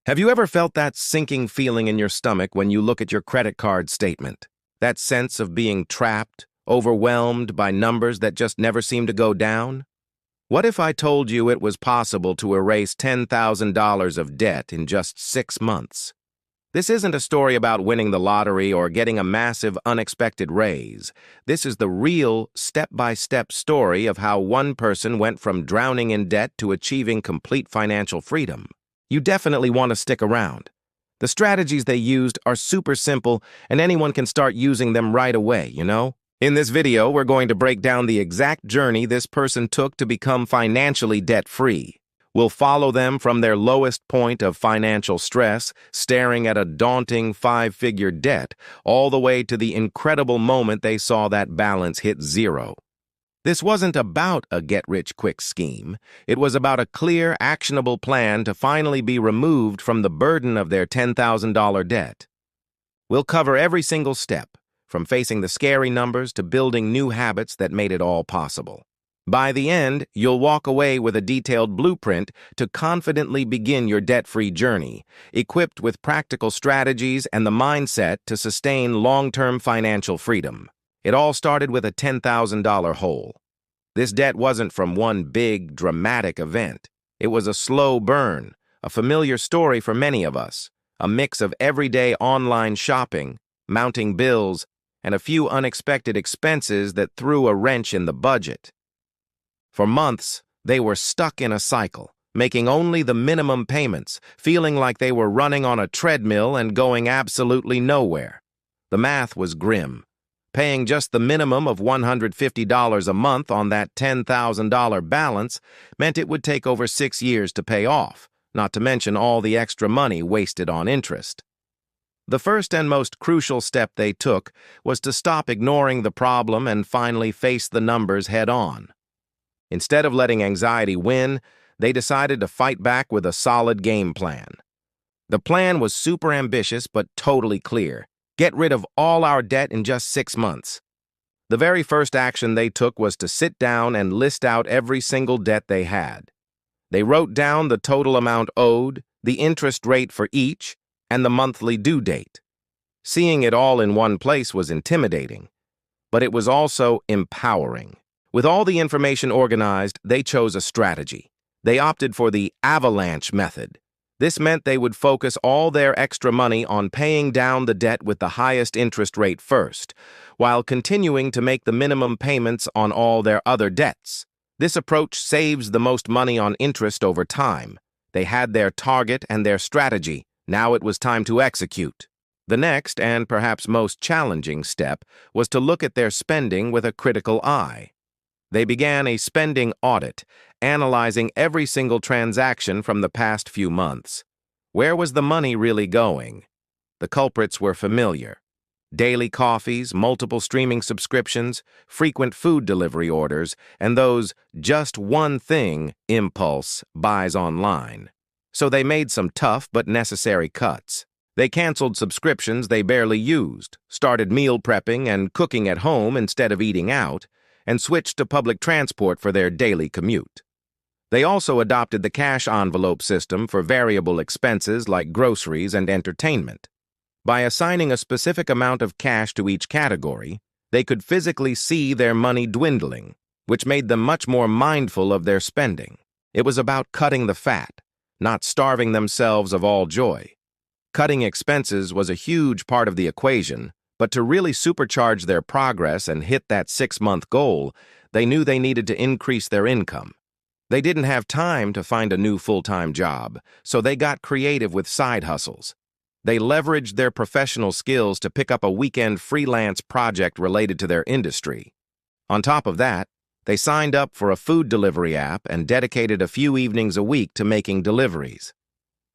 Have you ever felt that sinking feeling in your stomach when you look at your credit card statement? That sense of being trapped, overwhelmed by numbers that just never seem to go down? What if I told you it was possible to erase $10,000 of debt in just 6 months? This isn't a story about winning the lottery or getting a massive unexpected raise. This is the real step-by-step story of how one person went from drowning in debt to achieving complete financial freedom. You definitely want to stick around. The strategies they used are super simple, and anyone can start using them right away, you know? In this video, we're going to break down the exact journey this person took to become financially debt-free. We'll follow them from their lowest point of financial stress, staring at a daunting 5-figure debt, all the way to the incredible moment they saw that balance hit zero. This wasn't about a get-rich-quick scheme. It was about a clear, actionable plan to finally be removed from the burden of their $10,000 debt. We'll cover every single step, from facing the scary numbers to building new habits that made it all possible. By the end, you'll walk away with a detailed blueprint to confidently begin your debt-free journey, equipped with practical strategies and the mindset to sustain long-term financial freedom. It all started with a $10,000 hole. This debt wasn't from one big, dramatic event. It was a slow burn, a familiar story for many of us, a mix of everyday online shopping, mounting bills, and a few unexpected expenses that threw a wrench in the budget. For months, they were stuck in a cycle, making only the minimum payments, feeling like they were running on a treadmill and going absolutely nowhere. The math was grim. Paying just the minimum of $150 a month on that $10,000 balance meant it would take over 6 years to pay off, not to mention all the extra money wasted on interest. The first and most crucial step they took was to stop ignoring the problem and finally face the numbers head-on. Instead of letting anxiety win, they decided to fight back with a solid game plan. The plan was super ambitious but totally clear. Get rid of all our debt in just 6 months. The very first action they took was to sit down and list out every single debt they had. They wrote down the total amount owed, the interest rate for each, and the monthly due date. Seeing it all in one place was intimidating, but it was also empowering. With all the information organized, they chose a strategy. They opted for the avalanche method. This meant they would focus all their extra money on paying down the debt with the highest interest rate first, while continuing to make the minimum payments on all their other debts. This approach saves the most money on interest over time. They had their target and their strategy. Now it was time to execute. The next, and perhaps most challenging step, was to look at their spending with a critical eye. They began a spending audit, analyzing every single transaction from the past few months. Where was the money really going? The culprits were familiar. Daily coffees, multiple streaming subscriptions, frequent food delivery orders, and those just one thing impulse buys online. So they made some tough but necessary cuts. They canceled subscriptions they barely used, started meal prepping and cooking at home instead of eating out, and switched to public transport for their daily commute. They also adopted the cash envelope system for variable expenses like groceries and entertainment. By assigning a specific amount of cash to each category, they could physically see their money dwindling, which made them much more mindful of their spending. It was about cutting the fat, not starving themselves of all joy. Cutting expenses was a huge part of the equation, but to really supercharge their progress and hit that 6-month goal, they knew they needed to increase their income. They didn't have time to find a new full-time job, so they got creative with side hustles. They leveraged their professional skills to pick up a weekend freelance project related to their industry. On top of that, they signed up for a food delivery app and dedicated a few evenings a week to making deliveries.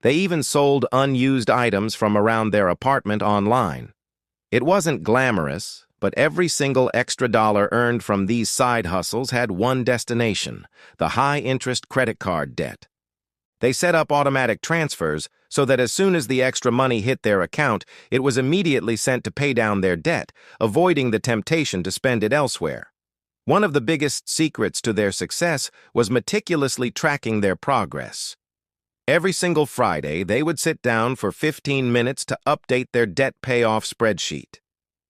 They even sold unused items from around their apartment online. It wasn't glamorous, but every single extra dollar earned from these side hustles had one destination: the high-interest credit card debt. They set up automatic transfers so that as soon as the extra money hit their account, it was immediately sent to pay down their debt, avoiding the temptation to spend it elsewhere. One of the biggest secrets to their success was meticulously tracking their progress. Every single Friday, they would sit down for 15 minutes to update their debt payoff spreadsheet.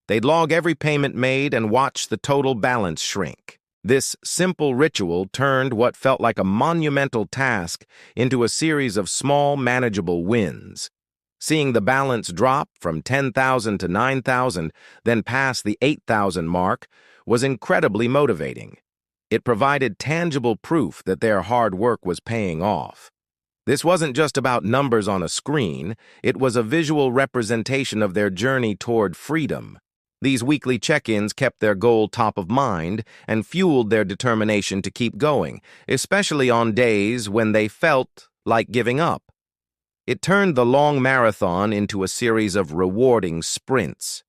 They'd log every payment made and watch the total balance shrink. This simple ritual turned what felt like a monumental task into a series of small, manageable wins. Seeing the balance drop from 10,000 to 9,000, then pass the 8,000 mark, was incredibly motivating. It provided tangible proof that their hard work was paying off. This wasn't just about numbers on a screen, it was a visual representation of their journey toward freedom. These weekly check-ins kept their goal top of mind and fueled their determination to keep going, especially on days when they felt like giving up. It turned the long marathon into a series of rewarding sprints.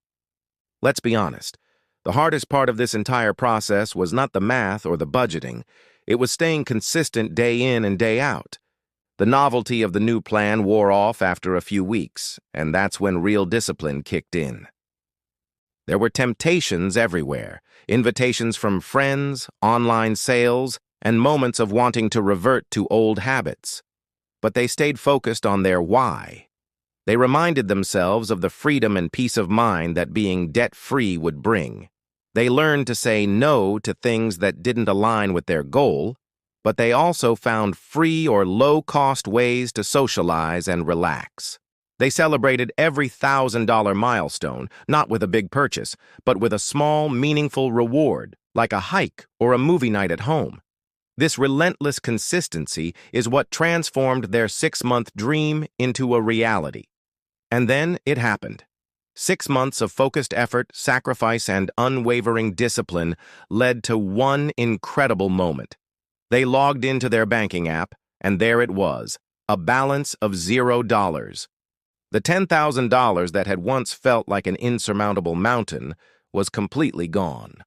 Let's be honest, the hardest part of this entire process was not the math or the budgeting. It was staying consistent day in and day out. The novelty of the new plan wore off after a few weeks, and that's when real discipline kicked in. There were temptations everywhere, invitations from friends, online sales, and moments of wanting to revert to old habits. But they stayed focused on their why. They reminded themselves of the freedom and peace of mind that being debt-free would bring. They learned to say no to things that didn't align with their goal, but they also found free or low-cost ways to socialize and relax. They celebrated every $1,000 milestone, not with a big purchase, but with a small, meaningful reward, like a hike or a movie night at home. This relentless consistency is what transformed their 6-month dream into a reality. And then it happened. 6 months of focused effort, sacrifice, and unwavering discipline led to one incredible moment. They logged into their banking app, and there it was, a balance of $0. The $10,000 that had once felt like an insurmountable mountain was completely gone.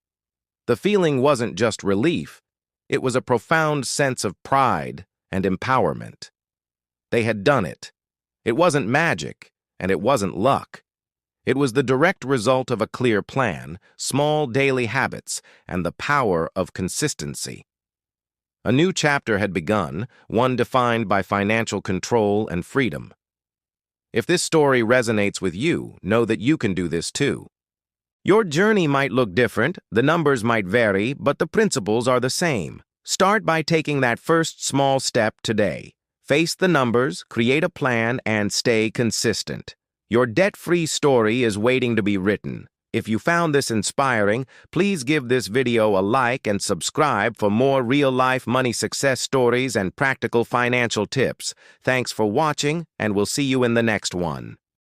The feeling wasn't just relief. It was a profound sense of pride and empowerment. They had done it. It wasn't magic, and it wasn't luck. It was the direct result of a clear plan, small daily habits, and the power of consistency. A new chapter had begun, one defined by financial control and freedom. If this story resonates with you, know that you can do this too. Your journey might look different, the numbers might vary, but the principles are the same. Start by taking that first small step today. Face the numbers, create a plan, and stay consistent. Your debt-free story is waiting to be written. If you found this inspiring, please give this video a like and subscribe for more real-life money success stories and practical financial tips. Thanks for watching, and we'll see you in the next one.